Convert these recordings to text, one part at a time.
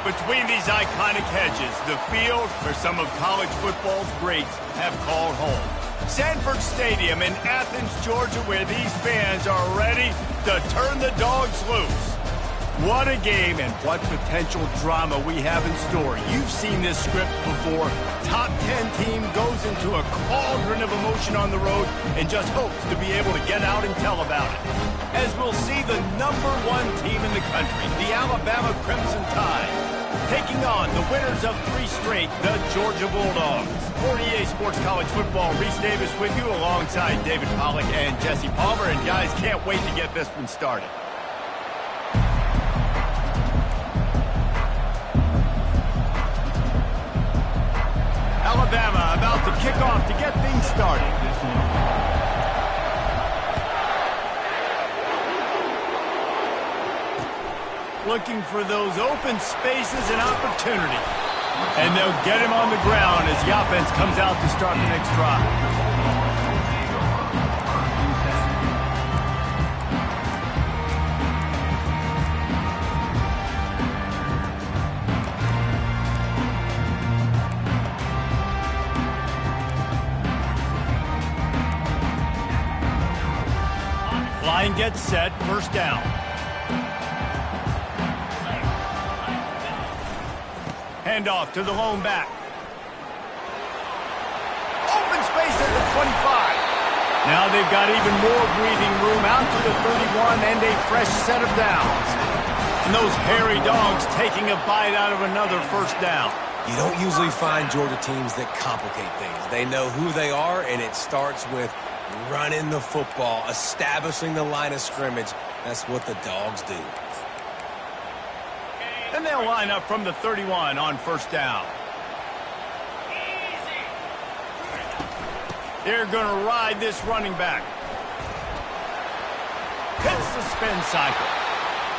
Between these iconic hedges, the field where some of college football's greats have called home. Sanford Stadium in Athens, Georgia, where these fans are ready to turn the dogs loose. What a game and what potential drama we have in store. You've seen this script before. Top 10 team goes into a cauldron of emotion on the road and just hopes to be able to get out and tell about it. As we'll see the #1 team in the country, the Alabama Crimson Tide, taking on the winners of 3 straight, the Georgia Bulldogs. For EA Sports College Football, Reese Davis with you alongside David Pollack and Jesse Palmer. And guys, can't wait to get this one started. Alabama about to kick off to get things started. Looking for those open spaces and opportunity. And they'll get him on the ground as the offense comes out to start the next drive. Line gets set, first down. Handoff to the lone back. Open space at the 25. Now they've got even more breathing room out to the 31 and a fresh set of downs. And those hairy dogs taking a bite out of another first down. You don't usually find Georgia teams that complicate things. They know who they are, and it starts with running the football, establishing the line of scrimmage. That's what the dogs do. And they'll line up from the 31 on first down. They're going to ride this running back. Hits the spin cycle.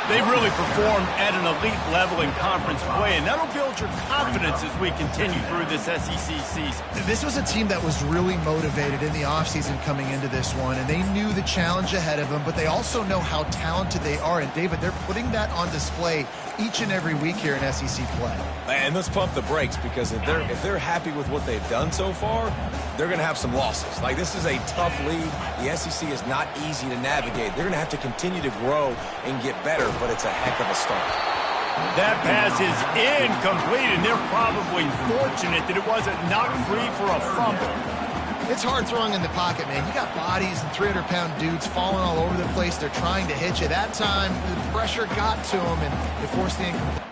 They've really performed at an elite level in conference play, and that'll build your confidence as we continue through this SEC season. This was a team that was really motivated in the offseason coming into this one, and they knew the challenge ahead of them, but they also know how talented they are. And, David, they're putting that on display each and every week here in SEC play. And let's pump the brakes, because if they're happy with what they've done so far, they're going to have some losses. Like, this is a tough league. The SEC is not easy to navigate. They're going to have to continue to grow and get better, but it's a heck of a start. That pass is incomplete, and they're probably fortunate that it wasn't knocked free for a fumble. It's hard throwing in the pocket, man. You got bodies and 300-pound dudes falling all over the place. They're trying to hit you. That time, the pressure got to them, and they forced the incomplete.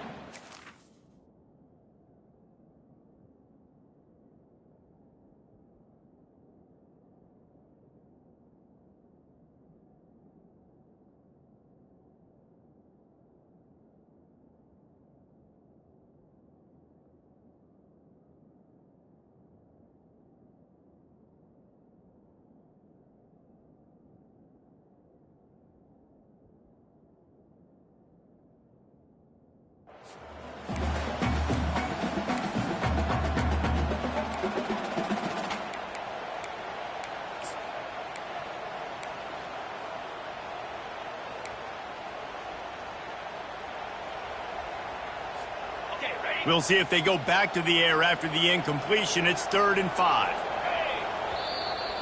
We'll see if they go back to the air after the incompletion. It's 3rd and 5.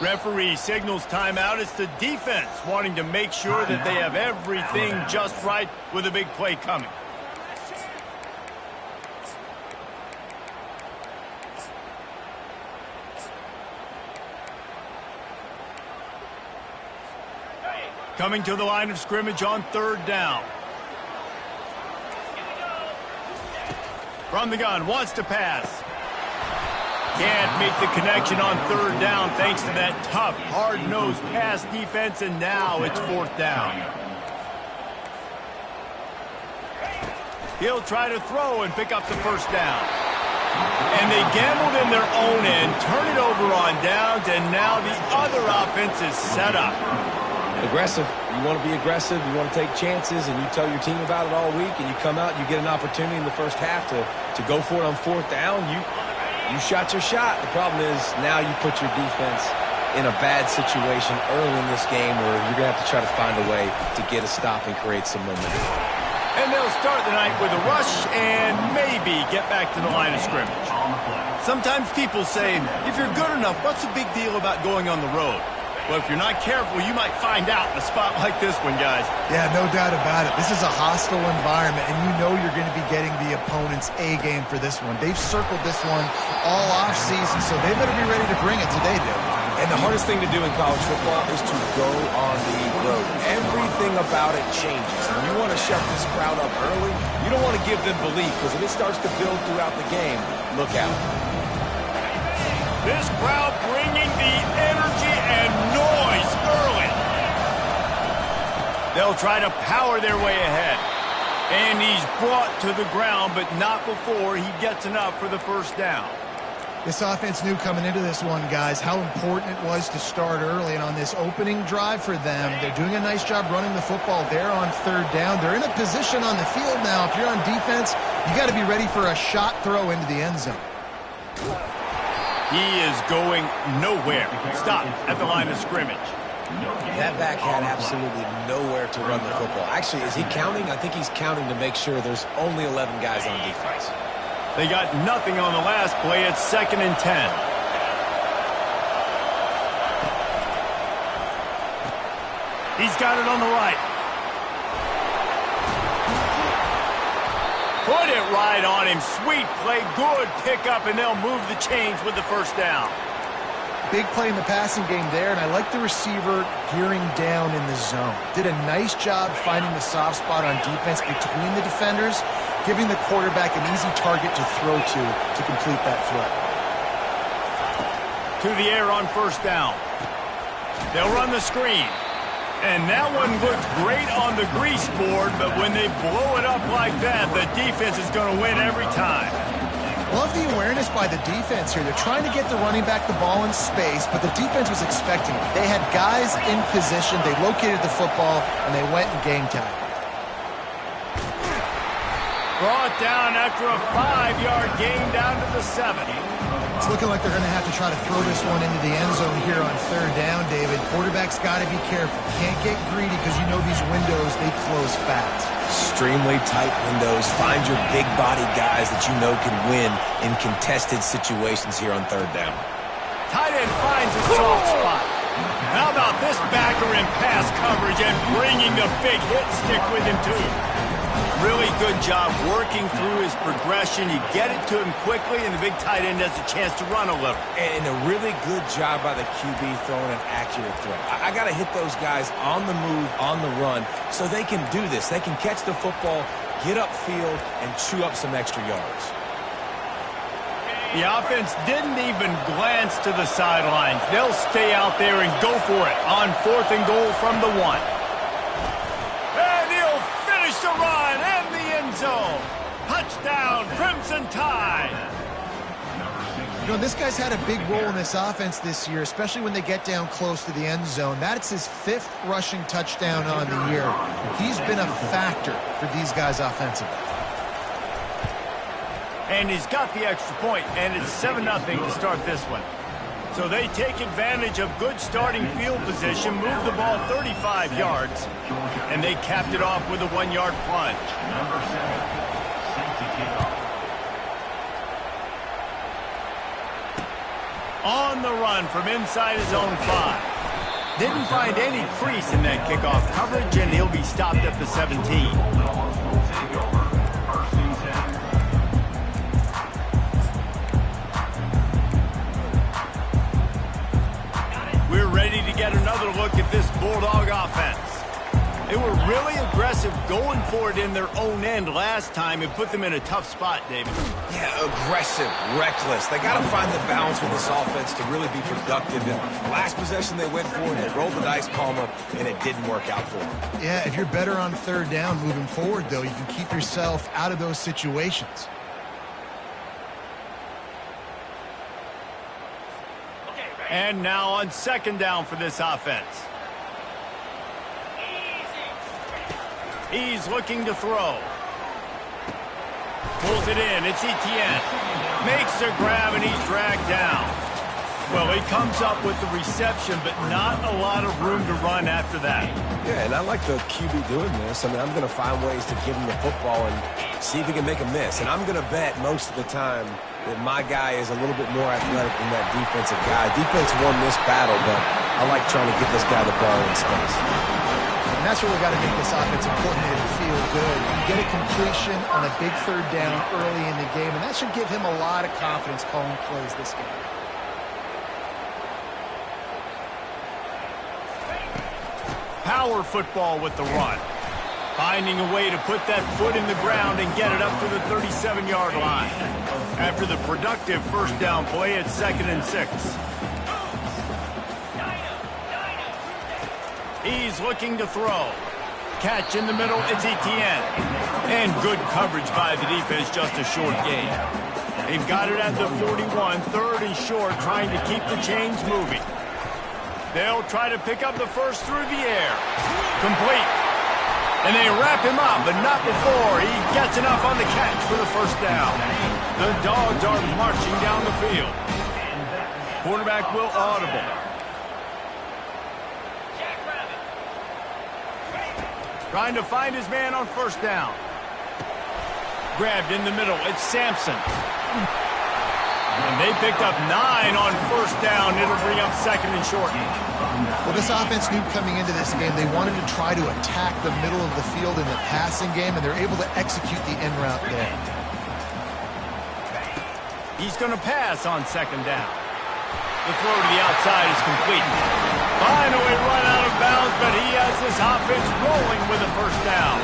Referee signals timeout. It's the defense wanting to make sure that they have everything just right with a big play coming. Coming to the line of scrimmage on 3rd down. From the gun, wants to pass. Can't make the connection on 3rd down thanks to that tough, hard-nosed pass defense, and now it's 4th down. He'll try to throw and pick up the first down. And they gambled in their own end, turn it over on downs, and now the other offense is set up. Aggressive. You want to be aggressive. You want to take chances, and you tell your team about it all week, and you come out and you get an opportunity in the first half to go for it on 4th down. You shot your shot. The problem is now you put your defense in a bad situation early in this game where you're going to have to try to find a way to get a stop and create some momentum. And they'll start the night with a rush and maybe get back to the line of scrimmage. Sometimes people say, if you're good enough, what's the big deal about going on the road? Well, if you're not careful, you might find out in a spot like this one, guys. Yeah, no doubt about it. This is a hostile environment, and you know you're going to be getting the opponent's A game for this one. They've circled this one all offseason, so they better be ready to bring it today, dude. And the hardest thing to do in college football is to go on the road. Everything about it changes. And you want to shut this crowd up early. You don't want to give them belief, because if it starts to build throughout the game, look out. This crowd bringing the energy and noise early. They'll try to power their way ahead. And he's brought to the ground, but not before he gets enough for the first down. This offense knew coming into this one, guys, how important it was to start early. And on this opening drive for them, they're doing a nice job running the football there on third down. They're in a position on the field now. If you're on defense, you got to be ready for a shot throw into the end zone. He is going nowhere. Stop at the line of scrimmage. That back had absolutely nowhere to run the football. Actually, is he counting? I think he's counting to make sure there's only 11 guys on defense. They got nothing on the last play. It's 2nd and 10. He's got it on the right. Put it right on him. Sweet play. Good pickup, and they'll move the chains with the first down. Big play in the passing game there, and I like the receiver gearing down in the zone. Did a nice job finding the soft spot on defense between the defenders, giving the quarterback an easy target to throw to complete that threat. To the air on first down. They'll run the screen. And that one looked great on the grease board, but when they blow it up like that, the defense is going to win every time. Love the awareness by the defense here. They're trying to get the running back the ball in space, but the defense was expecting it. They had guys in position. They located the football, and they went and game tackled. Brought down after a 5-yard gain down to the 7. It's looking like they're going to have to try to throw this one into the end zone here on third down, David. Quarterback's got to be careful. Can't get greedy because you know these windows, they close fast. Extremely tight windows. Find your big body guys that you know can win in contested situations here on third down. Tight end finds a soft spot. How about this backer in pass coverage and bringing the big hit stick with him too? Really good job working through his progression. You get it to him quickly, and the big tight end has a chance to run a little. And a really good job by the QB throwing an accurate throw. I got to hit those guys on the move, on the run, so they can do this. They can catch the football, get upfield, and chew up some extra yards. The offense didn't even glance to the sidelines. They'll stay out there and go for it on 4th and goal from the 1. And he'll finish the run and the end zone. Touchdown, Crimson Tide. You know, this guy's had a big role in this offense this year, especially when they get down close to the end zone. That's his 5th rushing touchdown on the year. He's been a factor for these guys offensively. And he's got the extra point, and it's 7-0 to start this one. So they take advantage of good starting field position, move the ball 35 yards, and they capped it off with a 1-yard plunge. On the run from inside his own 5. Didn't find any crease in that kickoff coverage, and he'll be stopped at the 17. We're ready to get another look at this Bulldog offense. They were really aggressive going for it in their own end last time and put them in a tough spot, David. Yeah, aggressive, reckless. They got to find the balance with this offense to really be productive. And last possession they went for it, they rolled the dice, Palmer, and it didn't work out for them. Yeah, if you're better on third down moving forward, though, you can keep yourself out of those situations. And now on 2nd down for this offense. He's looking to throw. Pulls it in. It's Etienne. Makes a grab, and he's dragged down. Well, he comes up with the reception, but not a lot of room to run after that. Yeah, and I like the QB doing this. I mean, I'm going to find ways to give him the football and see if he can make a miss. And I'm going to bet most of the time that my guy is a little bit more athletic than that defensive guy. Defense won this battle, but I like trying to get this guy the ball in space. And that's where we've got to make this offensive coordinator feel good. You get a completion on a big third down early in the game, and that should give him a lot of confidence calling plays this game. Power football with the run. Finding a way to put that foot in the ground and get it up to the 37-yard line. After the productive first down play, it's 2nd and 6. He's looking to throw. Catch in the middle, it's Etienne. And good coverage by the defense, just a short gain. They've got it at the 41, 3rd and short, trying to keep the chains moving. They'll try to pick up the first through the air. Complete. And they wrap him up, but not before he gets enough on the catch for the first down. The Dogs are marching down the field. Quarterback will audible. Trying to find his man on first down. Grabbed in the middle. It's Sampson. And they picked up 9 on first down. It'll bring up 2nd and short. Well, this offense knew coming into this game they wanted to try to attack the middle of the field in the passing game, and they're able to execute the end route there. He's going to pass on 2nd down. The throw to the outside is complete. Finally run out of bounds, but he has this offense rolling with a first down.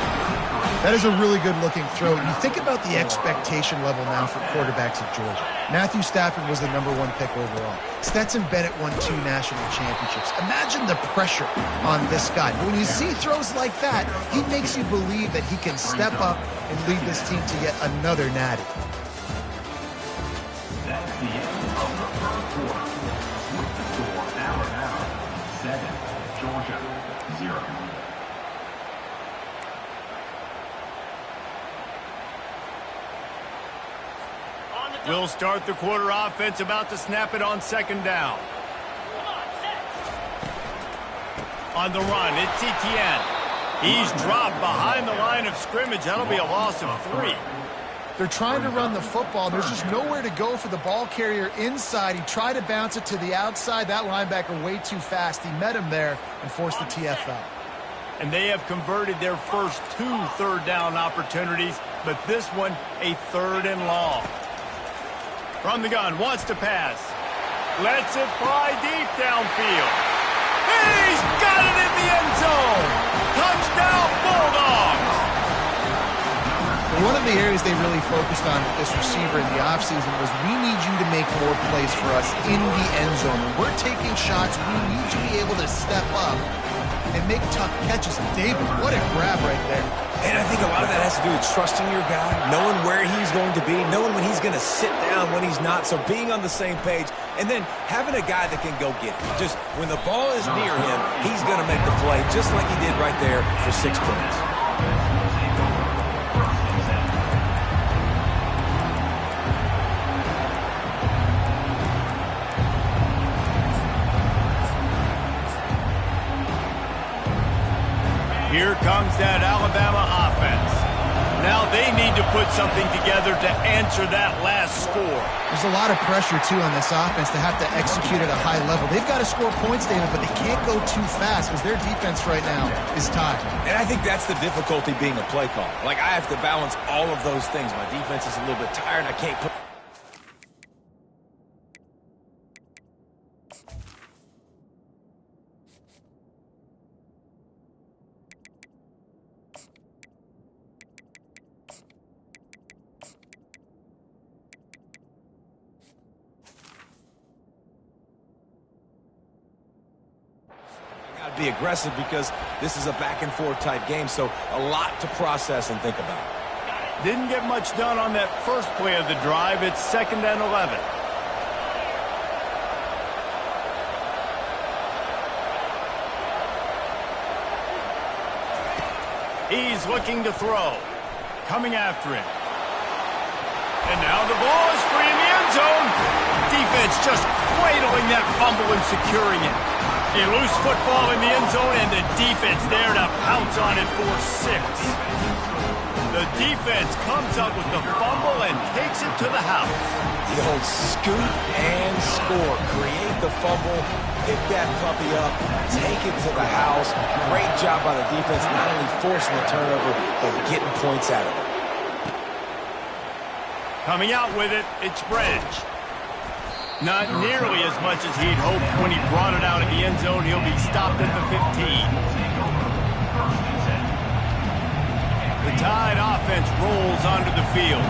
That is a really good-looking throw. You think about the expectation level now for quarterbacks at Georgia. Matthew Stafford was the #1 pick overall. Stetson Bennett won 2 national championships. Imagine the pressure on this guy. But when you see throws like that, he makes you believe that he can step up and lead this team to yet another natty. That's the end of the first quarter. With the score Alabama 7, Georgia 0. We'll start the quarter offense, about to snap it on 2nd down. On the run, it's Etienne. He's dropped behind the line of scrimmage. That'll be a loss of 3. They're trying to run the football. There's just nowhere to go for the ball carrier inside. He tried to bounce it to the outside. That linebacker way too fast. He met him there and forced the TFL. And they have converted their first 2 third down opportunities, but this one a 3rd and long. From the gun, wants to pass. Lets it fly deep downfield. He's got it in the end zone. Touchdown, Bulldogs. One of the areas they really focused on with this receiver in the offseason was we need you to make more plays for us in the end zone. When we're taking shots, we need you to be able to step up and make tough catches. And David, what a grab right there. And I think a lot of that has to do with trusting your guy, knowing where he's going to be, knowing when he's going to sit down, when he's not, so being on the same page, and then having a guy that can go get it. Just when the ball is near him, he's going to make the play, just like he did right there for 6 points. Here comes that Alabama offense. Now they need to put something together to answer that last score. There's a lot of pressure, too, on this offense to have to execute at a high level. They've got to score points, David, but they can't go too fast because their defense right now is tied. And I think that's the difficulty being a play caller. Like, I have to balance all of those things. My defense is a little bit tired. I can't put... be aggressive because this is a back-and-forth type game, so a lot to process and think about. Didn't get much done on that first play of the drive. It's 2nd and 11. He's looking to throw. Coming after him. And now the ball is free in the end zone. defense just cradling that fumble and securing it. A loose football in the end zone, and the defense there to pounce on it for 6. The defense comes up with the fumble and takes it to the house. The old scoop and score. Create the fumble, pick that puppy up, take it to the house. Great job by the defense, not only forcing the turnover, but getting points out of it. Coming out with it, it's Branch. Not nearly as much as he'd hoped when he brought it out of the end zone. He'll be stopped at the 15. The Tide offense rolls onto the field.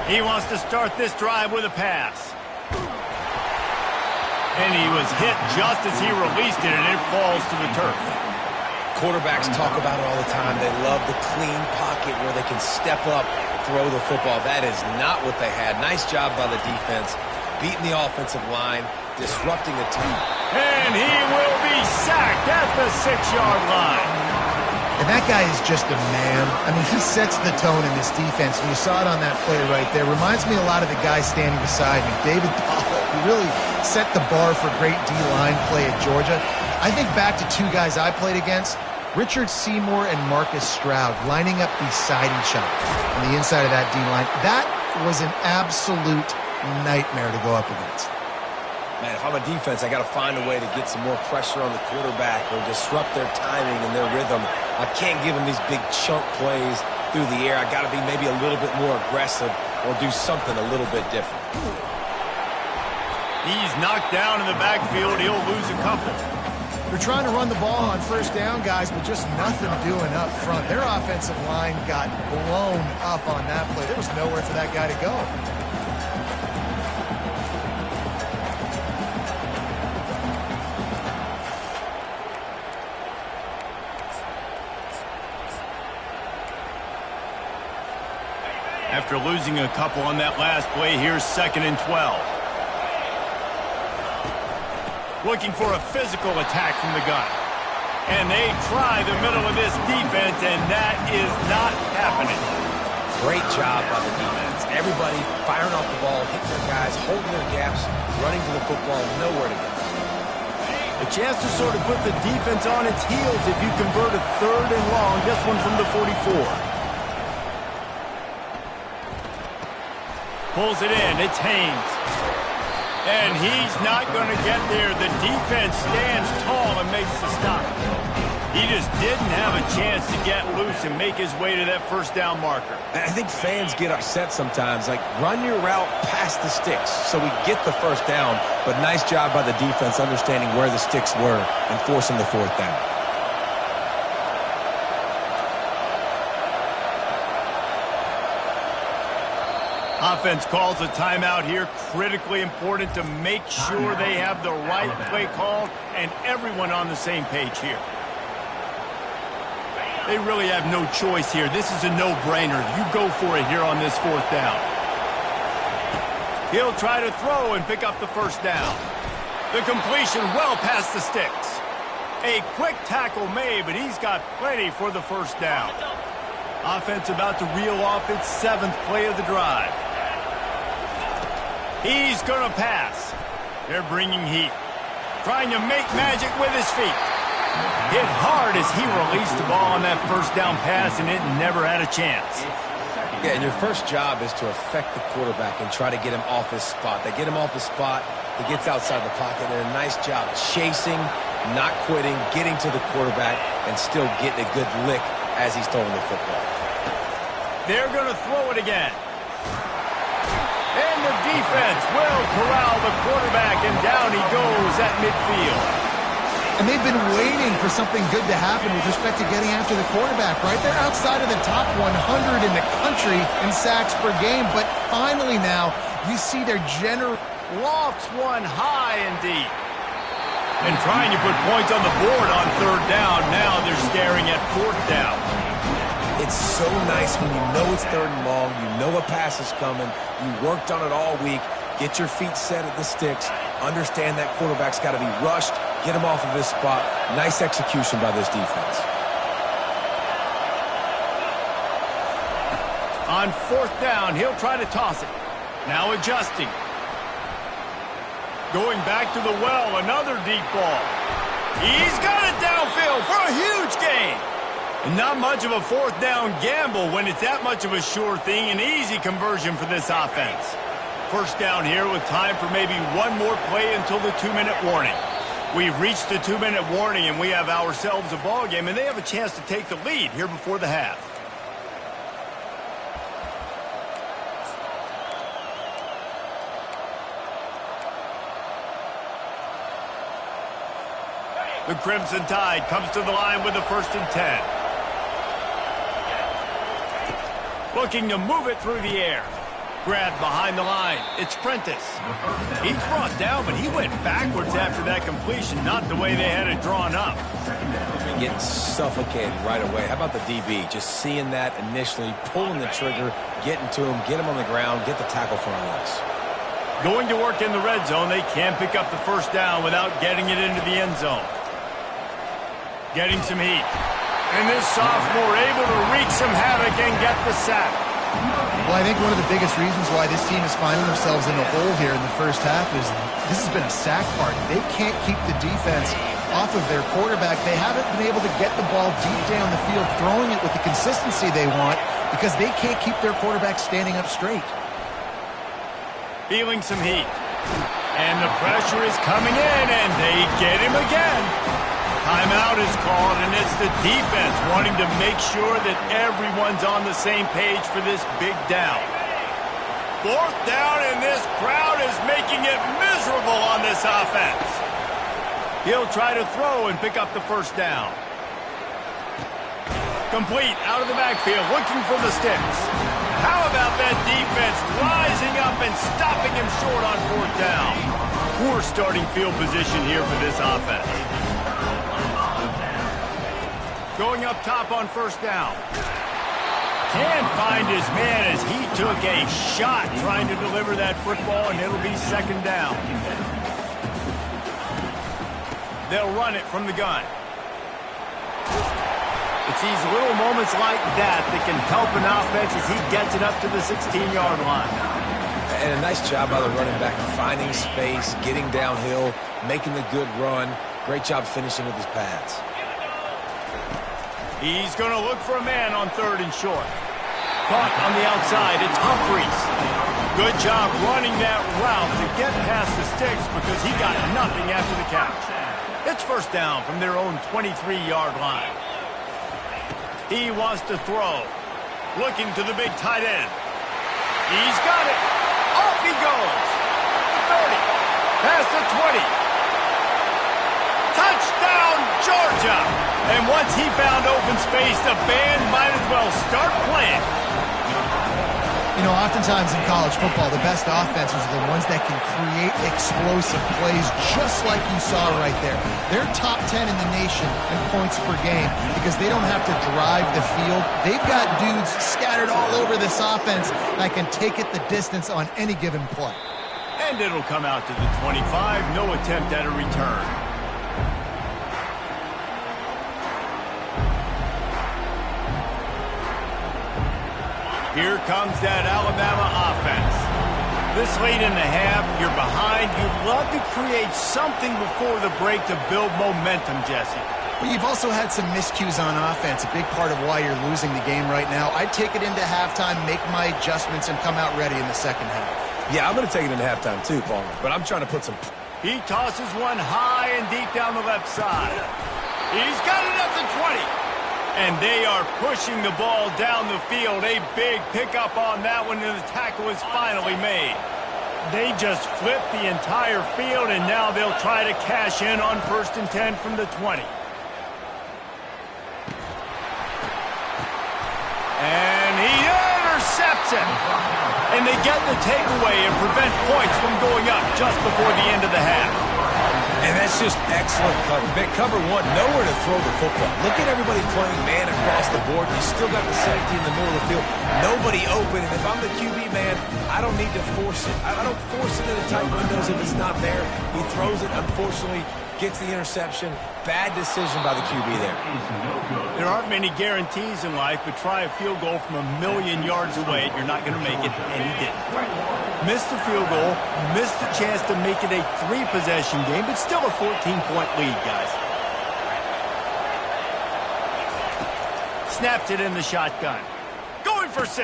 He wants to start this drive with a pass. And he was hit just as he released it, and it falls to the turf. Quarterbacks talk about it all the time. They love the clean pocket where they can step up, throw the football. That is not what they had. Nice job by the defense, beating the offensive line, disrupting the team. And he will be sacked at the 6-yard line. And that guy is just a man. I mean, he sets the tone in this defense, and you saw it on that play right there. Reminds me a lot of the guy standing beside me, David Pollock, who really set the bar for great D-line play at Georgia. I think back to 2 guys I played against, Richard Seymour and Marcus Stroud, lining up beside each other on the inside of that D-line. That was an absolute nightmare to go up against. Man, if I'm a defense, I got to find a way to get some more pressure on the quarterback or disrupt their timing and their rhythm. I can't give them these big chunk plays through the air. I got to be maybe a little bit more aggressive or do something a little bit different. He's knocked down in the backfield. He'll lose a couple. They're trying to run the ball on first down, guys, but just nothing doing up front. Their offensive line got blown up on that play. There was nowhere for that guy to go. After losing a couple on that last play, here's 2nd and 12. Looking for a physical attack from the gun. And they try the middle of this defense, and that is not happening. Great job by the defense. Everybody firing off the ball, hitting their guys, holding their gaps, running to the football, nowhere to go. A chance to sort of put the defense on its heels if you convert a 3rd and long, this one from the 44. Pulls it in. It's Haynes. And he's not going to get there. The defense stands tall and makes the stop. He just didn't have a chance to get loose and make his way to that first down marker. I think fans get upset sometimes. Like, run your route past the sticks so we get the first down. But nice job by the defense understanding where the sticks were and forcing the 4th down. Offense calls a timeout here. Critically important to make sure they have the right play called and everyone on the same page here. They really have no choice here. This is a no-brainer. You go for it here on this 4th down. He'll try to throw and pick up the first down. The completion well past the sticks. A quick tackle made, but he's got plenty for the first down. Offense about to reel off its 7th play of the drive. He's going to pass. They're bringing heat. Trying to make magic with his feet. Hit hard as he released the ball on that first down pass, and it never had a chance. Yeah, and your first job is to affect the quarterback and try to get him off his spot. They get him off his spot. He gets outside the pocket, and a nice job chasing, not quitting, getting to the quarterback, and still getting a good lick as he's throwing the football. They're going to throw it again. And the defense will corral the quarterback, and down he goes at midfield. And they've been waiting for something good to happen with respect to getting after the quarterback, right? They're outside of the top 100 in the country in sacks per game, but finally now you see their general Lofts one high and deep. And trying to put points on the board on 3rd down. Now they're staring at 4th down. It's so nice when you know it's 3rd and long, you know a pass is coming, you worked on it all week, get your feet set at the sticks, understand that quarterback's got to be rushed, get him off of his spot. Nice execution by this defense. On 4th down, he'll try to toss it. Now adjusting. Going back to the well, another deep ball. He's got it downfield for a huge gain. And not much of a 4th down gamble when it's that much of a sure thing, an easy conversion for this offense. 1st down here with time for maybe one more play until the 2-minute warning. We've reached the 2-minute warning, and we have ourselves a ball game, and they have a chance to take the lead here before the half. The Crimson Tide comes to the line with a 1st and 10. Looking to move it through the air. Grabbed behind the line. It's Prentice. He's brought down, but he went backwards after that completion, not the way they had it drawn up. Getting suffocated right away. How about the DB? Just seeing that initially, pulling the trigger, getting to him, get him on the ground, get the tackle for a loss. Going to work in the red zone, they can't pick up the 1st down without getting it into the end zone. Getting some heat. And this sophomore able to wreak some havoc and get the sack. Well, I think one of the biggest reasons why this team is finding themselves in a hole here in the first half is this has been a sack party. They can't keep the defense off of their quarterback. They haven't been able to get the ball deep down the field, throwing it with the consistency they want because they can't keep their quarterback standing up straight. Feeling some heat. And the pressure is coming in, and they get him again. Timeout is called, and it's the defense wanting to make sure that everyone's on the same page for this big down. 4th down, and this crowd is making it miserable on this offense. He'll try to throw and pick up the 1st down. Complete out of the backfield, looking for the sticks. How about that defense rising up and stopping him short on 4th down? Poor starting field position here for this offense. Going up top on 1st down. Can't find his man as he took a shot trying to deliver that football, and it'll be 2nd down. They'll run it from the gun. It's these little moments like that that can help an offense as he gets it up to the 16-yard line. And a nice job by the running back, finding space, getting downhill, making the good run. Great job finishing with his pads. He's going to look for a man on 3rd and short. Caught on the outside. It's Humphries. Good job running that route to get past the sticks because he got nothing after the catch. It's 1st down from their own 23-yard line. He wants to throw. Looking to the big tight end. He's got it. Off he goes. The 30. Past the 20. Touchdown, Georgia! And once he found open space, the band might as well start playing. You know, oftentimes in college football, the best offenses are the ones that can create explosive plays just like you saw right there. They're top 10 in the nation in points per game because they don't have to drive the field. They've got dudes scattered all over this offense that can take it the distance on any given play. And it'll come out to the 25. No attempt at a return. Here comes that Alabama offense. This late in the half, you're behind. You'd love to create something before the break to build momentum, Jesse. But you've also had some miscues on offense, a big part of why you're losing the game right now. I'd take it into halftime, make my adjustments, and come out ready in the 2nd half. Yeah, I'm going to take it into halftime too, Paul. But I'm trying to put some... He tosses one high and deep down the left side. He's got it at the 20. And they are pushing the ball down the field. A big pickup on that one, and the tackle is finally made. They just flipped the entire field, and now they'll try to cash in on 1st and 10 from the 20. And he intercepts it. And they get the takeaway and prevent points from going up just before the end of the half. And that's just excellent cover. Big cover one, nowhere to throw the football. Look at everybody playing man across the board. You still got the safety in the middle of the field. Nobody open. And if I'm the QB man, I don't need to force it. I don't force it into tight windows if it's not there. He throws it. Unfortunately, gets the interception. Bad decision by the QB there. There aren't many guarantees in life, but try a field goal from a million yards away. You're not going to make it, and he didn't. Missed the field goal, missed the chance to make it a 3-possession game, but still a 14-point lead, guys. Snapped it in the shotgun. Going for 6.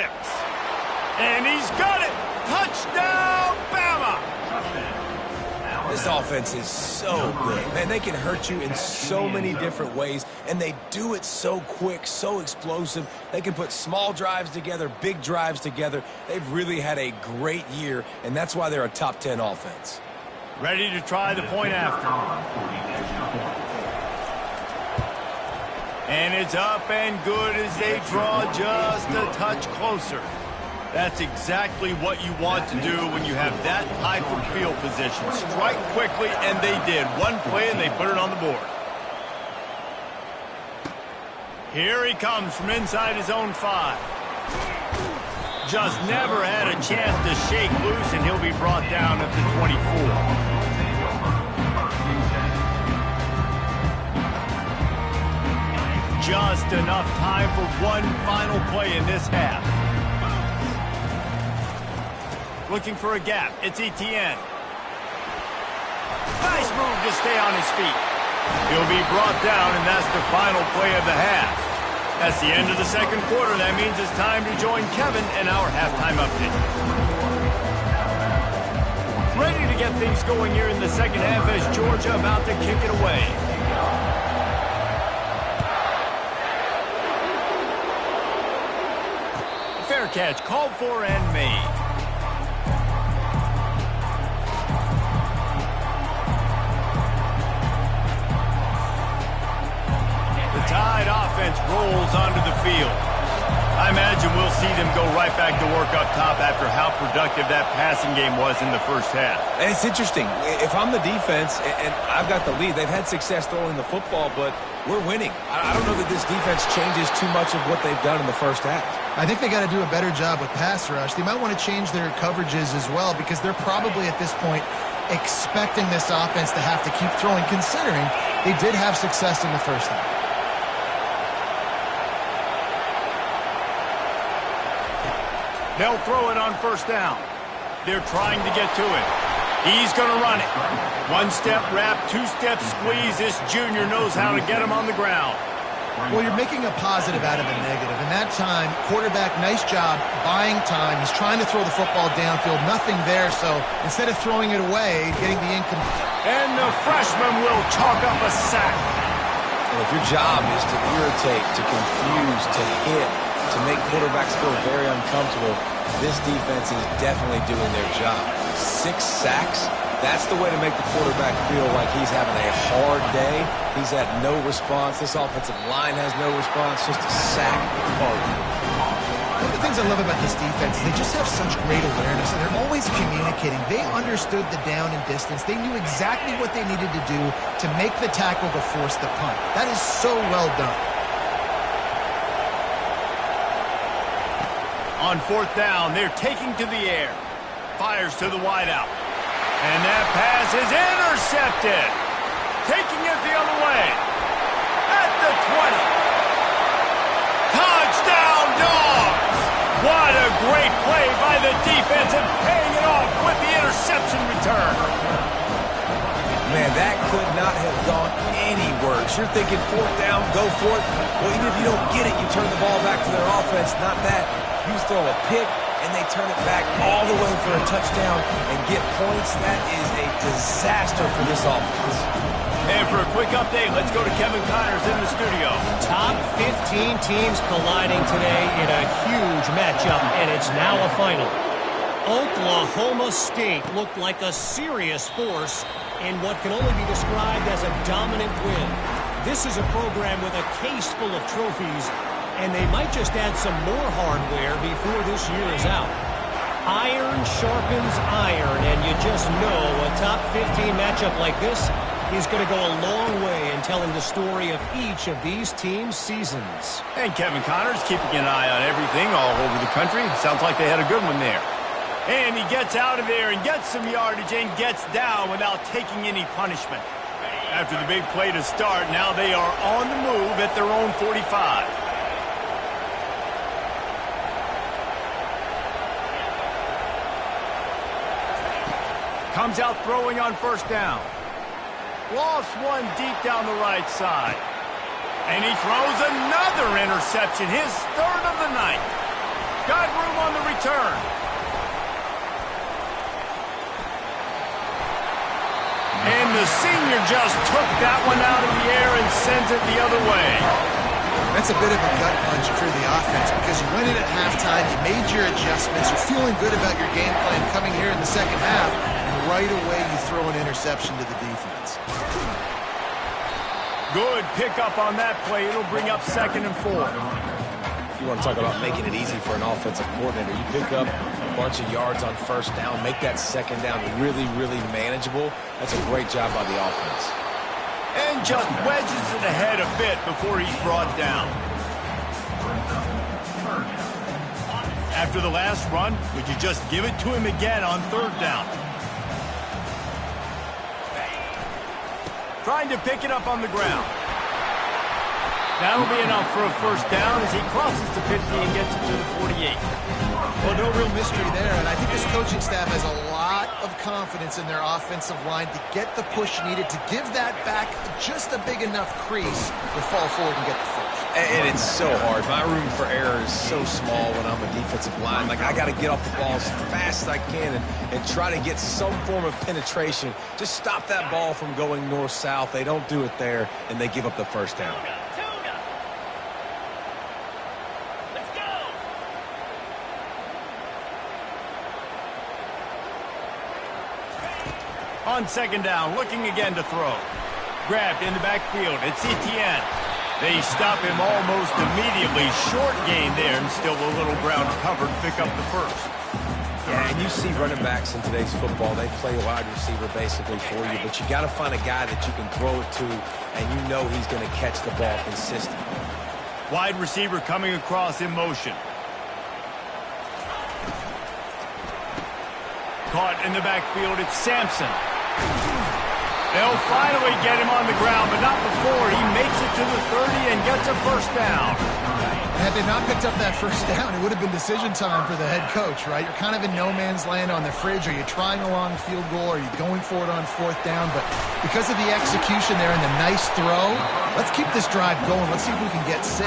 And he's got it. Touchdown, Bama! This offense is so good. Man, they can hurt you in so many different ways, and they do it so quick, so explosive. They can put small drives together, big drives together. They've really had a great year, and that's why they're a top 10 offense. Ready to try the point after. And it's up and good as they draw just a touch closer. That's exactly what you want to do when you have that type of field position. Strike quickly, and they did. One play, and they put it on the board. Here he comes from inside his own 5. Just never had a chance to shake loose, and he'll be brought down at the 24. Just enough time for one final play in this half. Looking for a gap. It's Etienne. Nice move to stay on his feet. He'll be brought down, and that's the final play of the half. That's the end of the second quarter. That means it's time to join Kevin and our halftime update. Ready to get things going here in the second half as Georgia about to kick it away. Fair catch, called for and made. The Tide offense rolls onto the field. I imagine we'll see them go right back to work up top after how productive that passing game was in the first half. And it's interesting. If I'm the defense and I've got the lead, they've had success throwing the football, but we're winning. I don't know that this defense changes too much of what they've done in the first half. I think they got to do a better job with pass rush. They might want to change their coverages as well because they're probably at this point expecting this offense to have to keep throwing, considering they did have success in the first half. They'll throw it on first down. They're trying to get to it. He's going to run it. One-step wrap, two-step squeeze. This junior knows how to get him on the ground. Well, you're making a positive out of a negative. And that time, quarterback, nice job, buying time. He's trying to throw the football downfield. Nothing there, so instead of throwing it away, getting the incomplete. And the freshman will chalk up a sack. And if your job is to irritate, to confuse, to hit, to make quarterbacks feel very uncomfortable, this defense is definitely doing their job. 6 sacks, that's the way to make the quarterback feel like he's having a hard day. He's had no response. This offensive line has no response, just a sack party. One of the things I love about this defense is they just have such great awareness, and they're always communicating. They understood the down and distance. They knew exactly what they needed to do to make the tackle to force the punt. That is so well done. On fourth down, they're taking to the air. Fires to the wideout. And that pass is intercepted. Taking it the other way. At the 20. Touchdown, Dogs! What a great play by the defense and paying it off with the interception return. Man, that could not have gone any worse. You're thinking fourth down, go for it. Well, even if you don't get it, you turn the ball back to their offense. Not that. You throw a pick, and they turn it back all the way for a touchdown and get points. That is a disaster for this offense. And for a quick update, let's go to Kevin Connors in the studio. Top 15 teams colliding today in a huge matchup, and it's now a final. Oklahoma State looked like a serious force in what can only be described as a dominant win. This is a program with a case full of trophies, and they might just add some more hardware before this year is out. Iron sharpens iron, and you just know a top 15 matchup like this is going to go a long way in telling the story of each of these teams' seasons. And Kevin Connors keeping an eye on everything all over the country. Sounds like they had a good one there. And he gets out of there and gets some yardage and gets down without taking any punishment. After the big play to start, now they are on the move at their own 45. Comes out throwing on first down. Lofts one deep down the right side. And he throws another interception, his third of the night. Got room on the return. And the senior just took that one out of the air and sends it the other way. That's a bit of a gut punch for the offense because you went in at halftime, you made your adjustments, you're feeling good about your game plan coming here in the second half, and right away you throw an interception to the defense. Good pickup on that play. It'll bring up 2nd and 4. You want to talk about making it easy for an offensive coordinator. You pick up a bunch of yards on first down, make that second down really, really manageable. That's a great job by the offense. And just wedges it ahead a bit before he's brought down. After the last run, would you just give it to him again on 3rd down? Trying to pick it up on the ground. That'll be enough for a first down as he crosses the 50 and gets it to the 48. Well, no real mystery there, and I think this coaching staff has a lot of confidence in their offensive line to get the push needed to give that back just a big enough crease to fall forward and get the first. And it's so hard. My room for error is so small when I'm a defensive line. Like, I got to get off the ball as fast as I can and try to get some form of penetration. Just stop that ball from going north-south. They don't do it there, and they give up the first down. On 2nd down, looking again to throw. Grabbed in the backfield. It's Etienne. They stop him almost immediately. Short gain there and still a little ground covered. Pick up the first. Yeah, and you see running backs in today's football. They play wide receiver basically for you, but you got to find a guy that you can throw it to, and you know he's going to catch the ball consistently. Wide receiver coming across in motion. Caught in the backfield. It's Sampson. They'll finally get him on the ground, but not before he makes it to the 30 and gets a first down. Had they not picked up that first down, it would have been decision time for the head coach, right? You're kind of in no man's land on the fridge. Are you trying a long field goal? Are you going for it on 4th down? But because of the execution there and the nice throw, let's keep this drive going. Let's see if we can get 6.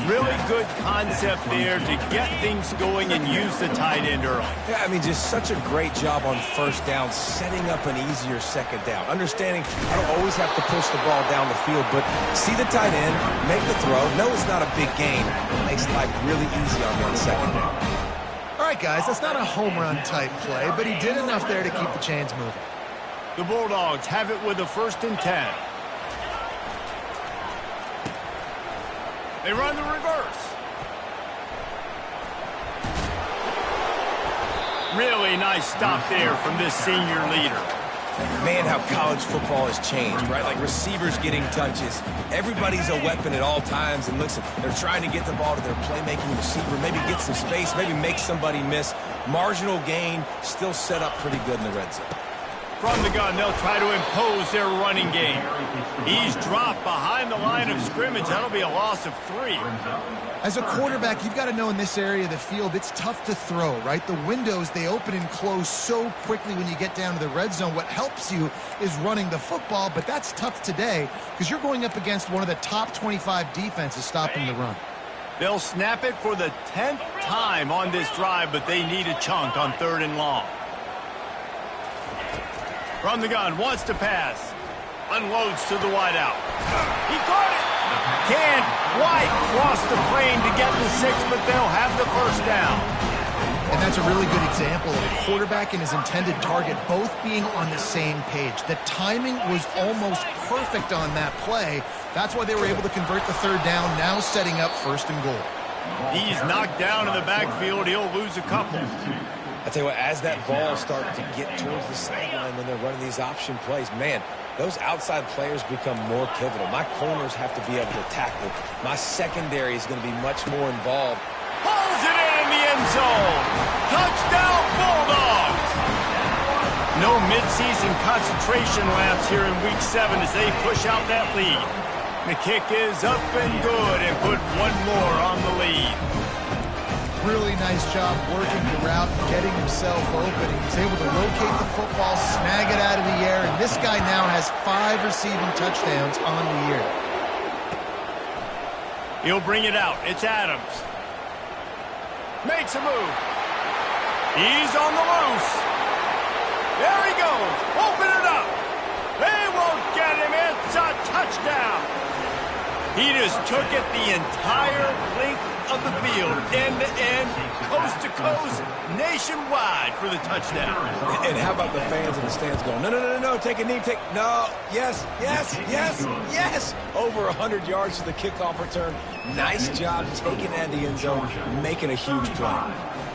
Really good concept there to get things going and use the tight end early. Yeah, I mean, just such a great job on first down, setting up an easier second down. Understanding I don't always have to push the ball down the field, but see the tight end, make the throw. No, it's not a big gain. It makes life really easy on me on second down. All right, guys, that's not a home run type play, but he did enough there to keep the chains moving. The Bulldogs have it with a 1st and 10. They run the reverse. Really nice stop there from this senior leader. Man, how college football has changed, right? Like receivers getting touches. Everybody's a weapon at all times. And listen, they're trying to get the ball to their playmaking receiver, maybe get some space, maybe make somebody miss. Marginal gain, still set up pretty good in the red zone. From the gun, they'll try to impose their running game. He's dropped behind the line of scrimmage. That'll be a loss of 3. As a quarterback, you've got to know in this area of the field, it's tough to throw, right? The windows, they open and close so quickly when you get down to the red zone. What helps you is running the football, but that's tough today because you're going up against one of the top 25 defenses stopping the run. They'll snap it for the 10th time on this drive, but they need a chunk on 3rd and long. From the gun, wants to pass. Unloads to the wideout. He caught it. Can't quite cross the plane to get the 6, but they'll have the first down. And that's a really good example of a quarterback and his intended target both being on the same page. The timing was almost perfect on that play. That's why they were able to convert the 3rd down, now setting up 1st and goal. He's knocked down in the backfield. He'll lose a couple. I tell you what, as that ball starts to get towards the sideline when they're running these option plays, man, those outside players become more pivotal. My corners have to be able to tackle. My secondary is going to be much more involved. Pulls it in the end zone. Touchdown, Bulldogs. No mid-season concentration laps here in Week 7 as they push out that lead. The kick is up and good and put one more on the lead. Really nice job working the route and getting himself open. He was able to locate the football, snag it out of the air, and this guy now has 5 receiving touchdowns on the year. He'll bring it out. It's Adams. Makes a move. He's on the loose. There he goes. Open it up. They won't get him. It's a touchdown. He just took it the entire length of the field, end to end, coast to coast, nationwide for the touchdown. And how about the fans in the stands going, no, take a knee, no, yes. Over 100 yards to the kickoff return. Nice job taking that in the end zone, making a huge play.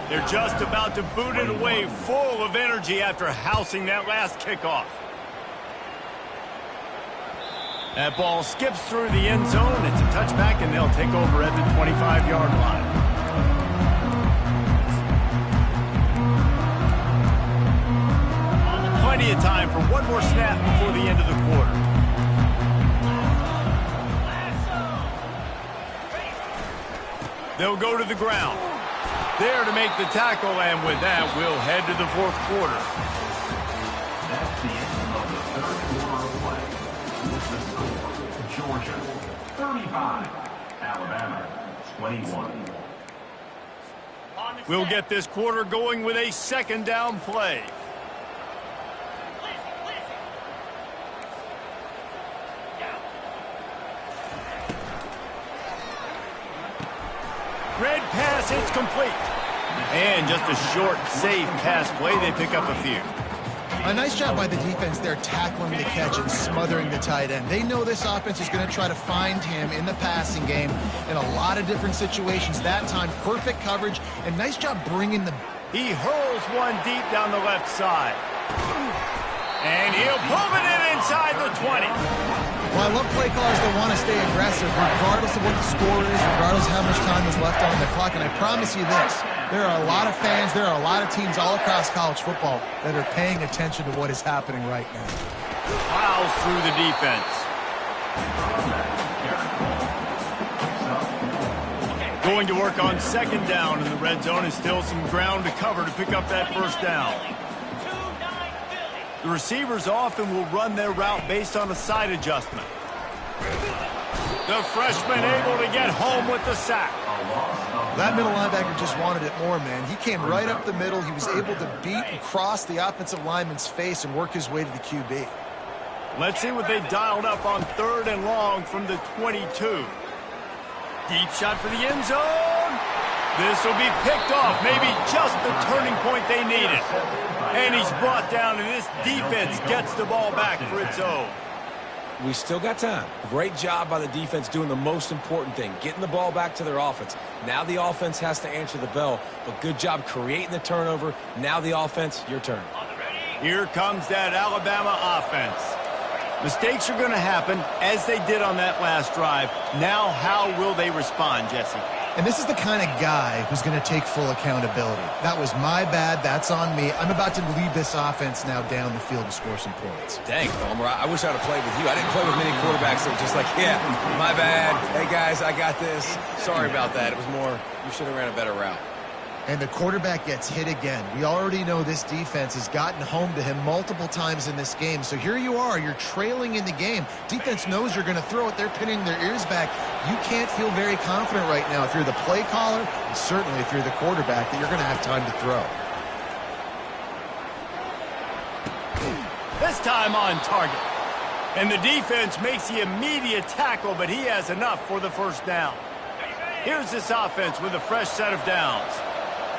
They're just about to boot it away, full of energy after housing that last kickoff. That ball skips through the end zone. It's a touchback, and they'll take over at the 25-yard line. Plenty of time for one more snap before the end of the quarter. They'll go to the ground. There to make the tackle, and with that, we'll head to the fourth quarter. That's the end of the third quarter of play. With the score, Georgia 35, Alabama 21. We'll get this quarter going with a second down play. Red pass, it's complete. And just a short, safe pass play. They pick up a few. A nice job by the defense there tackling the catch and smothering the tight end. They know this offense is going to try to find him in the passing game in a lot of different situations. That time, perfect coverage, and nice job bringing the... He hurls one deep down the left side. And he'll move it in inside the 20. Well, I love play callers that want to stay aggressive, regardless of what the score is, regardless of how much time is left on the clock. And I promise you this, there are a lot of fans, there are a lot of teams all across college football that are paying attention to what is happening right now. Plows through the defense. Going to work on second down in the red zone, and still some ground to cover to pick up that first down. The receivers often will run their route based on a side adjustment. The freshman able to get home with the sack. That middle linebacker just wanted it more, man. He came right up the middle. He was able to beat and cross the offensive lineman's face and work his way to the QB. Let's see what they've dialed up on third and long from the 22. Deep shot for the end zone. This will be picked off. Maybe just the turning point they needed. And he's brought down, and this defense gets the ball back for its own. We still got time. Great job by the defense doing the most important thing, getting the ball back to their offense. Now the offense has to answer the bell, but good job creating the turnover. Now the offense, your turn. Here comes that Alabama offense. Mistakes are going to happen, as they did on that last drive. Now how will they respond, Jesse? And this is the kind of guy who's going to take full accountability. That was my bad. That's on me. I'm about to lead this offense now down the field and score some points. Dang, Homer, I wish I would have played with you. I didn't play with many quarterbacks that were just like, yeah, my bad. Hey, guys, I got this. Sorry about that. It was more, you should have ran a better route. And the quarterback gets hit again. We already know this defense has gotten home to him multiple times in this game. So here you are. You're trailing in the game. Defense knows you're going to throw it. They're pinning their ears back. You can't feel very confident right now if you're the play caller, and certainly if you're the quarterback, that you're going to have time to throw. This time on target. And the defense makes the immediate tackle, but he has enough for the first down. Here's this offense with a fresh set of downs.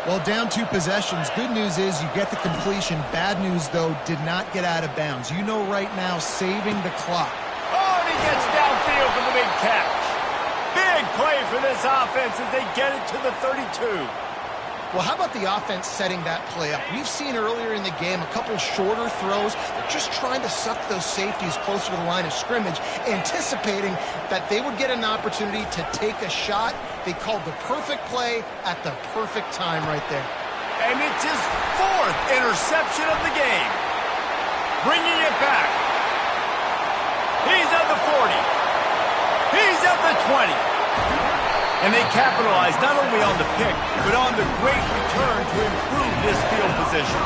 Well, down 2 possessions. Good news is you get the completion. Bad news, though, did not get out of bounds. You know right now, saving the clock. Oh, and he gets downfield for the big catch. Big play for this offense as they get it to the 32. Well, how about the offense setting that play up? We've seen earlier in the game a couple shorter throws. They're just trying to suck those safeties closer to the line of scrimmage, anticipating that they would get an opportunity to take a shot. They called the perfect play at the perfect time right there. And it's his 4th interception of the game. bringing it back. He's at the 40. He's at the 20. And they capitalize not only on the pick, but on the great return to improve this field position.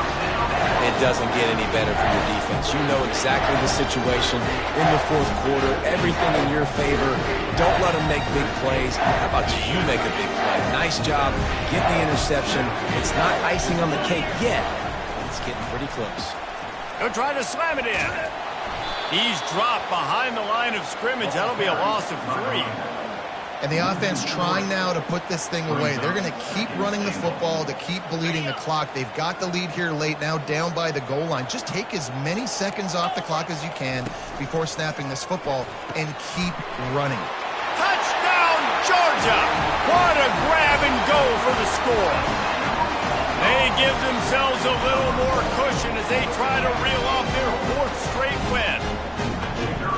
It doesn't get any better for your defense. You know exactly the situation in the fourth quarter, everything in your favor. Don't let them make big plays. How about you make a big play? Nice job getting the interception. It's not icing on the cake yet, but it's getting pretty close. They'll try to slam it in. He's dropped behind the line of scrimmage. That'll be a loss of 3. And the offense trying now to put this thing away. They're going to keep running the football to keep bleeding the clock. They've got the lead here late, now down by the goal line. Just take as many seconds off the clock as you can before snapping this football and keep running. Touchdown, Georgia! What a grab and go for the score. They give themselves a little more cushion as they try to reel off their 4th straight win.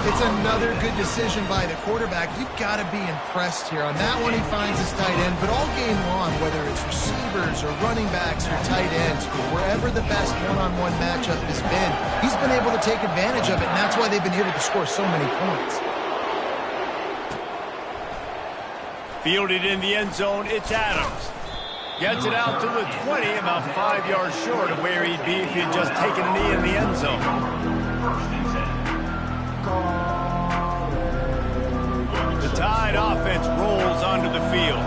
It's another good decision by the quarterback. You've got to be impressed here. On that one, he finds his tight end, but all game long, whether it's receivers or running backs or tight ends, wherever the best one-on-one matchup has been, he's been able to take advantage of it, and that's why they've been able to score so many points. Fielded in the end zone, it's Adams. Gets it out to the 20, about 5 yards short of where he'd be if he'd just taken a knee in the end zone. The Tide offense rolls onto the field.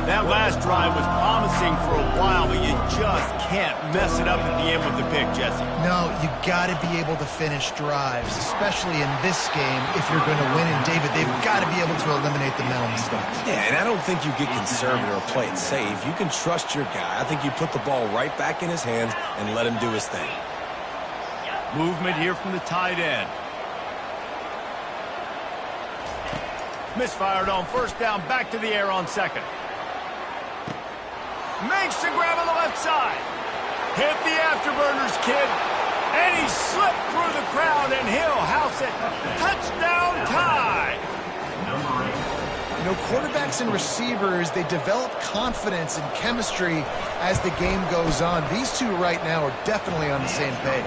That last drive was promising for a while, but you just can't mess it up at the end with the pick, Jesse. No, you got to be able to finish drives, especially in this game. If you're going to win, and David, they've got to be able to eliminate the mental mistakes. Yeah, and I don't think you get conservative or play it safe. You can trust your guy. I think you put the ball right back in his hands and let him do his thing. Movement here from the tight end. Misfired on first down, back to the air on second. Makes the grab on the left side. Hit the afterburners, kid. And he slipped through the crowd, and he'll house it. Touchdown, Tide. You know, quarterbacks and receivers, they develop confidence and chemistry as the game goes on. These two right now are definitely on the same page.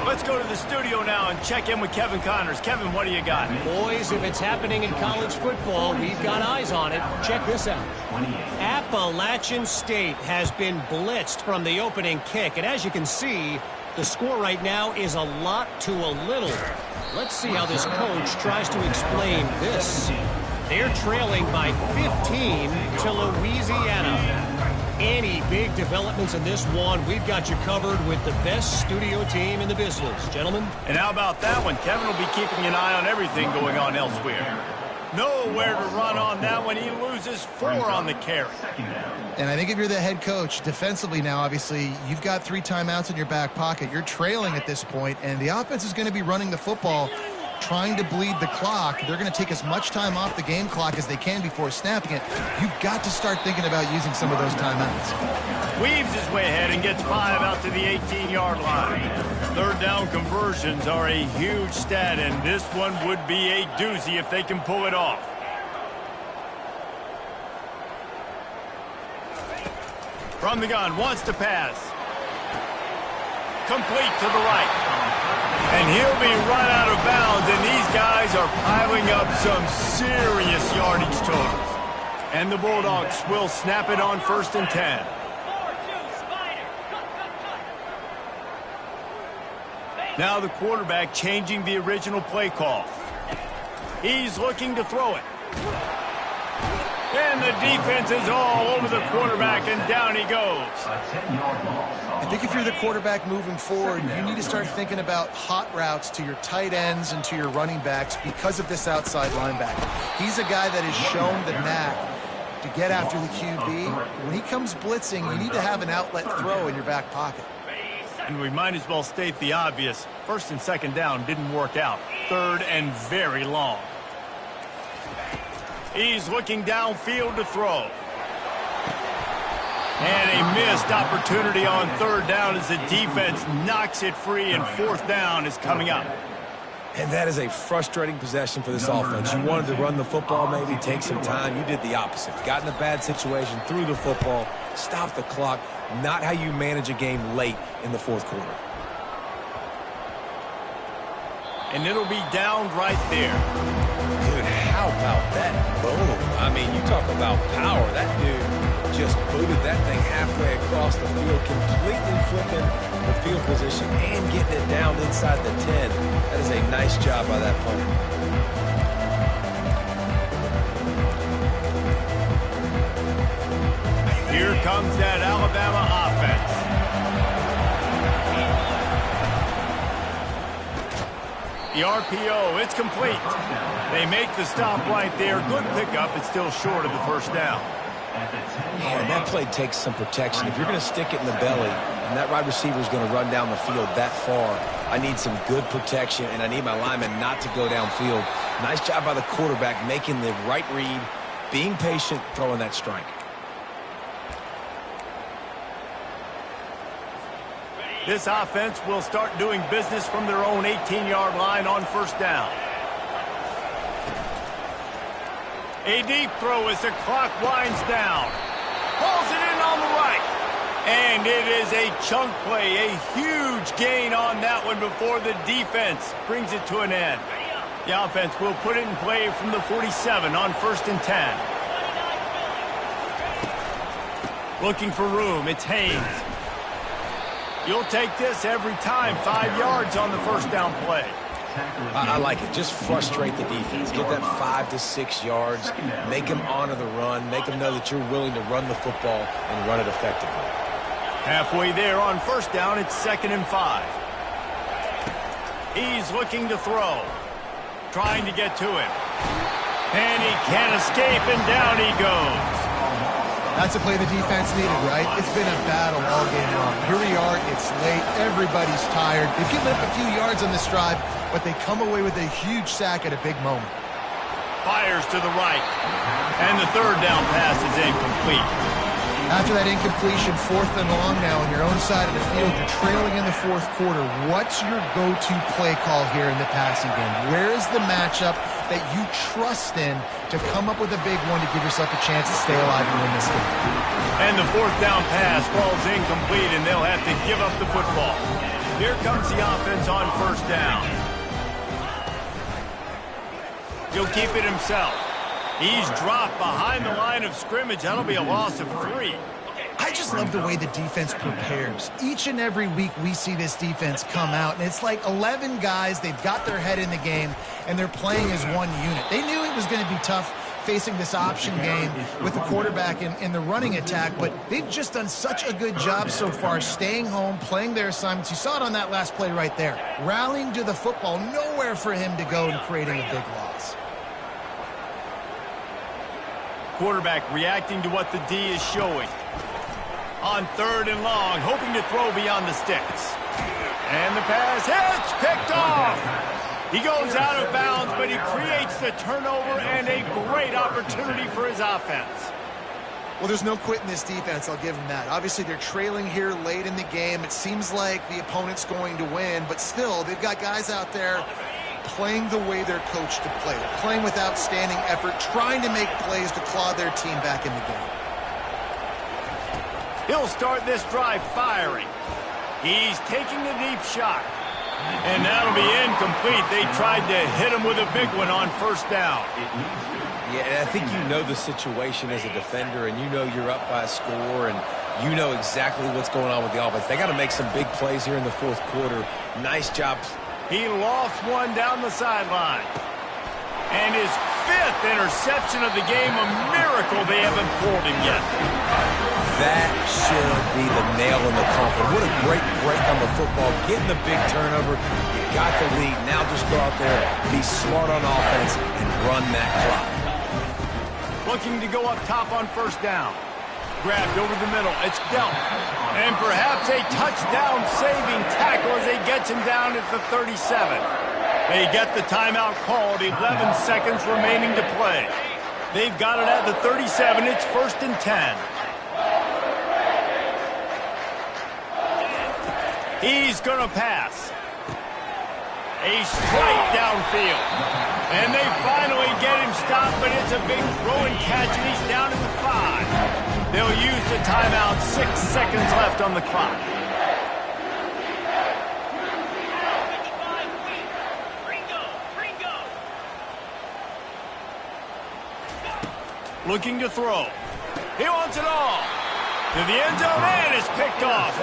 Let's go to the studio now and check in with Kevin Connors. Kevin, what do you got? Boys, if it's happening in college football, we've got eyes on it. Check this out. Appalachian State has been blitzed from the opening kick, and as you can see, the score right now is a lot to a little. Let's see how this coach tries to explain this. They're trailing by 15 to Louisiana. Any big developments in this one, we've got you covered with the best studio team in the business. Gentlemen? And how about that one? Kevin will be keeping an eye on everything going on elsewhere. Nowhere to run on that one. He loses 4 on the carry. And I think if you're the head coach, defensively now, obviously, you've got 3 timeouts in your back pocket. You're trailing at this point, and the offense is going to be running the football, trying to bleed the clock. They're going to take as much time off the game clock as they can before snapping it. You've got to start thinking about using some of those timeouts. Weaves his way ahead and gets 5 out to the 18-yard line. Third down conversions are a huge stat, and this one would be a doozy if they can pull it off. From the gun, wants to pass. Complete to the right. And he'll be run out of bounds, and these guys are piling up some serious yardage totals. And the Bulldogs will snap it on 1st and 10. Now the quarterback changing the original play call. He's looking to throw it. And the defense is all over the quarterback, and down he goes. I think if you're the quarterback moving forward, you need to start thinking about hot routes to your tight ends and to your running backs because of this outside linebacker. He's a guy that has shown the knack to get after the QB. When he comes blitzing, you need to have an outlet throw in your back pocket. And we might as well state the obvious. 1st and 2nd down didn't work out. 3rd and very long. He's looking downfield to throw. And a missed opportunity on 3rd down as the defense knocks it free, and 4th down is coming up. And that is a frustrating possession for this offense. You wanted to run the football, maybe take some time. You did the opposite. Got in a bad situation, threw the football, stopped the clock. Not how you manage a game late in the 4th quarter. and it'll be downed right there. Dude, how about that boom? I mean, you talk about power. That dude just booted that thing halfway across the field, completely flipping the field position and getting it down inside the 10. That is a nice job by that punter. Here comes that Alabama offense. The RPO, it's complete. They make the stop right there. Good pickup. It's still short of the first down. Man, that play takes some protection. If you're going to stick it in the belly and that wide receiver is going to run down the field that far, I need some good protection, and I need my lineman not to go downfield. Nice job by the quarterback making the right read, being patient, throwing that strike. This offense will start doing business from their own 18-yard line on first down. A deep throw as the clock winds down. Pulls it in on the right. And it is a chunk play, a huge gain on that one before the defense brings it to an end. The offense will put it in play from the 47 on 1st and 10. Looking for room, it's Haynes. You'll take this every time. 5 yards on the first down play. I like it. Just frustrate the defense. Get that 5 to 6 yards. Make them honor the run. Make them know that you're willing to run the football and run it effectively. Halfway there on first down, it's 2nd and 5. He's looking to throw. Trying to get to him. And he can't escape, and down he goes. That's a play the defense needed, right? It's been a battle all game long. Here we are. It's late. Everybody's tired. They've given up a few yards on this drive, but they come away with a huge sack at a big moment. Fires to the right. And the 3rd down pass is incomplete. After that incompletion, 4th and long now on your own side of the field, you're trailing in the 4th quarter. What's your go-to play call here in the passing game? Where's the matchup that you trust in to come up with a big one to give yourself a chance to stay alive and win this game? And the 4th down pass falls incomplete, and they'll have to give up the football. Here comes the offense on 1st down. He'll keep it himself. He's dropped behind the line of scrimmage. That'll be a loss of 3. I just love the way the defense prepares. Each and every week we see this defense come out, and it's like 11 guys. They've got their head in the game, and they're playing as one unit. They knew it was going to be tough facing this option game with the quarterback in the running attack, but they've just done such a good job so far staying home, playing their assignments. You saw it on that last play right there. Rallying to the football, nowhere for him to go and creating a big loss. Quarterback reacting to what the D is showing. On 3rd and long, hoping to throw beyond the sticks. And the pass hits, picked off. He goes out of bounds, but he creates the turnover and a great opportunity for his offense. Well, there's no quitting this defense, I'll give them that. Obviously, they're trailing here late in the game. It seems like the opponent's going to win, but still, they've got guys out there playing the way they're coached to play. They're playing with outstanding effort, trying to make plays to claw their team back in the game. He'll start this drive firing. He's taking the deep shot. And that'll be incomplete. They tried to hit him with a big one on 1st down. Yeah, and I think you know the situation as a defender, and you know you're up by a score, and you know exactly what's going on with the offense. They got to make some big plays here in the 4th quarter. Nice job. He lost one down the sideline. And his 5th interception of the game, a miracle they haven't pulled him yet. That should be the nail in the coffin. What a great break on the football. Getting the big turnover. You got the lead. Now just go out there, be smart on offense, and run that clock. Looking to go up top on 1st down. Grabbed over the middle. It's dealt. And perhaps a touchdown-saving tackle as he gets him down at the 37. They get the timeout called. 11 seconds remaining to play. They've got it at the 37. It's 1st and 10. He's going to pass. A strike downfield. And they finally get him stopped, but it's a big throw and catch, and he's down at the 5. They'll use the timeout. 6 seconds left on the clock. looking to throw. He wants it all. To the end zone, and it's picked off.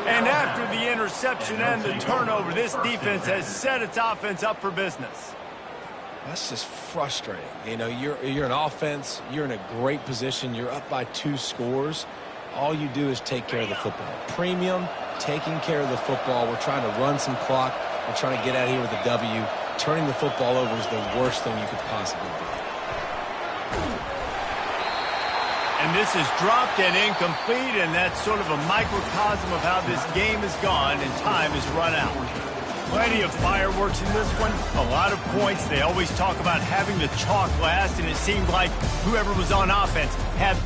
And after the interception and the turnover, this defense has set its offense up for business. That's just frustrating. You know, you're an offense. You're in a great position. You're up by 2 scores. All you do is take care of the football. Premium, taking care of the football. We're trying to run some clock. We're trying to get out of here with a W. Turning the football over is the worst thing you could possibly do. And this is dropped and incomplete, and that's sort of a microcosm of how this game has gone, and time has run out. Plenty of fireworks in this one, a lot of points. They always talk about having the chalk last, and it seemed like whoever was on offense had...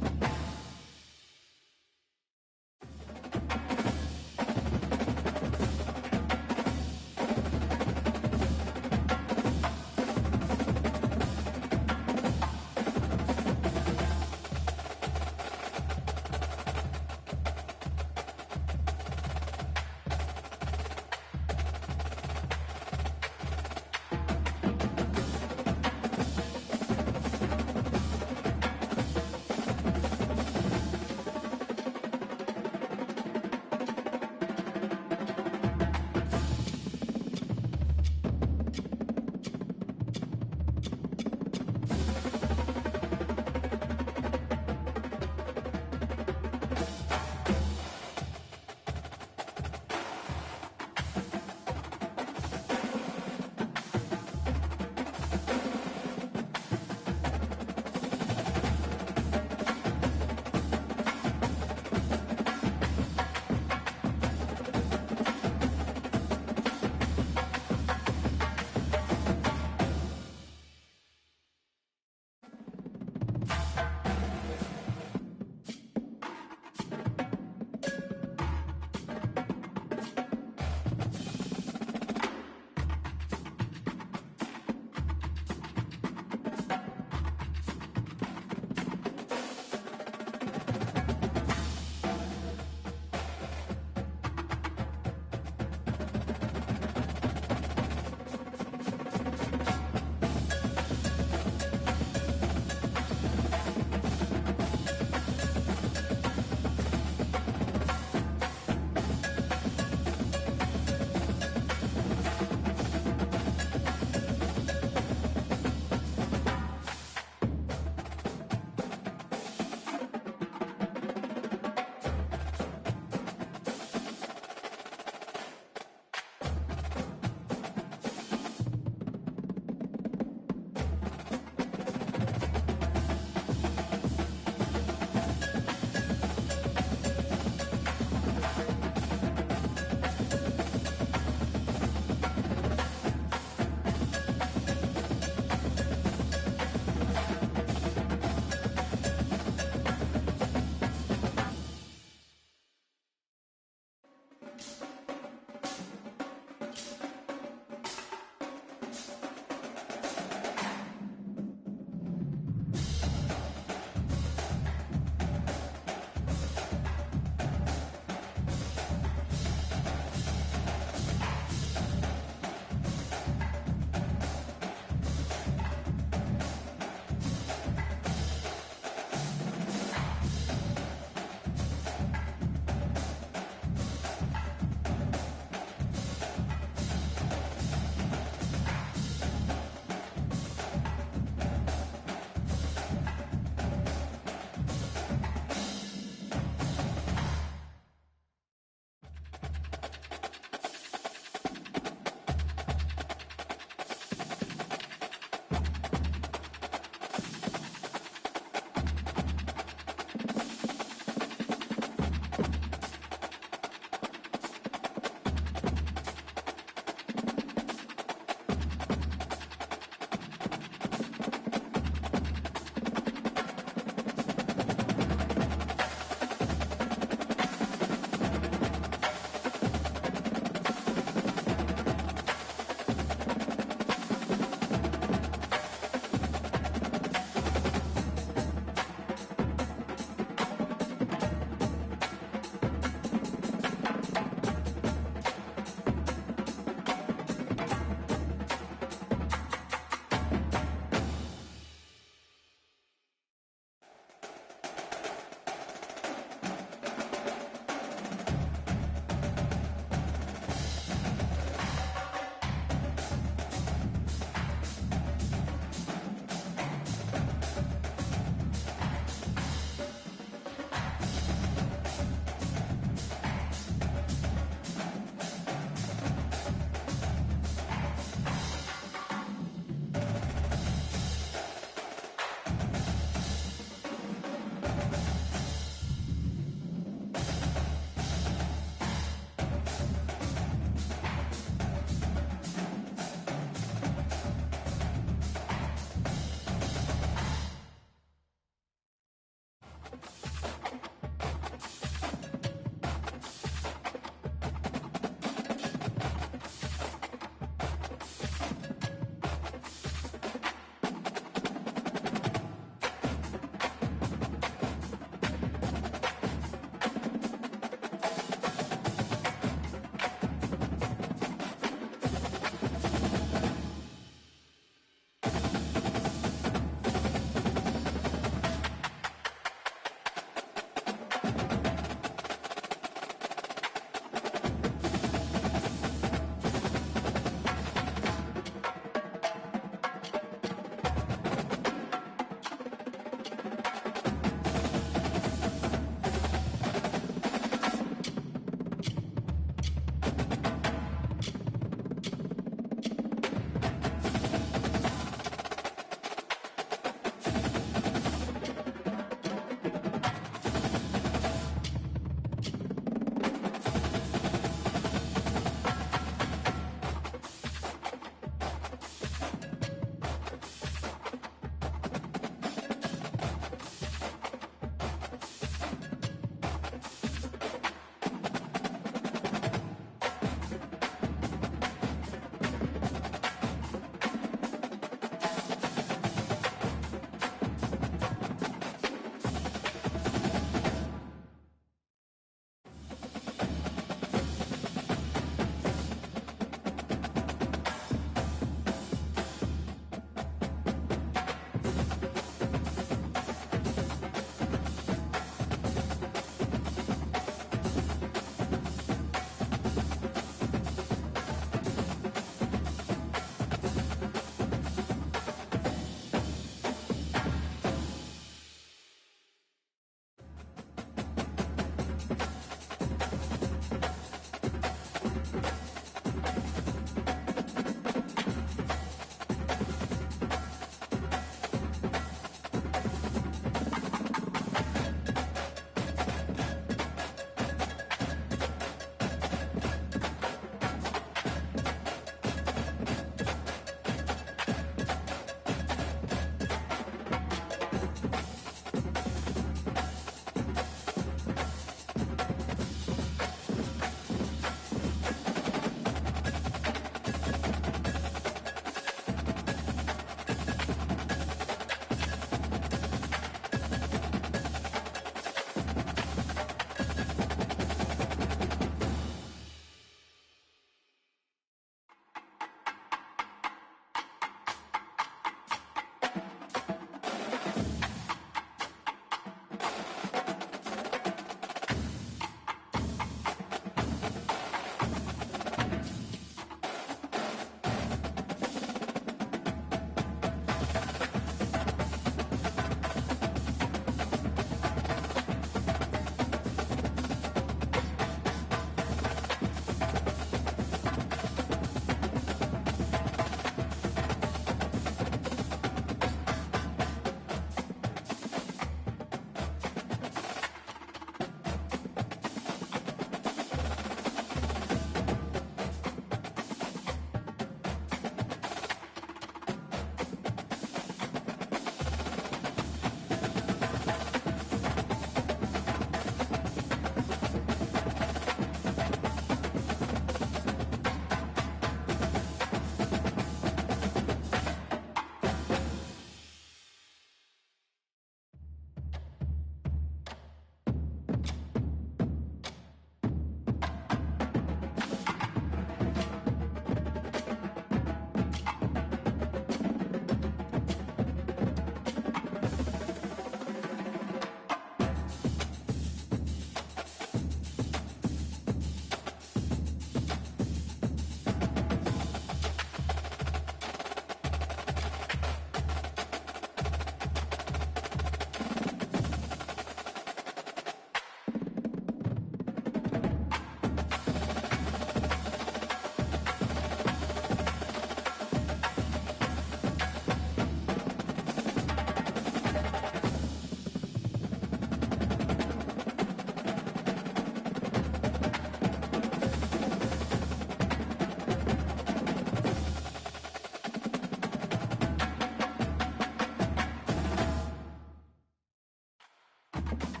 it.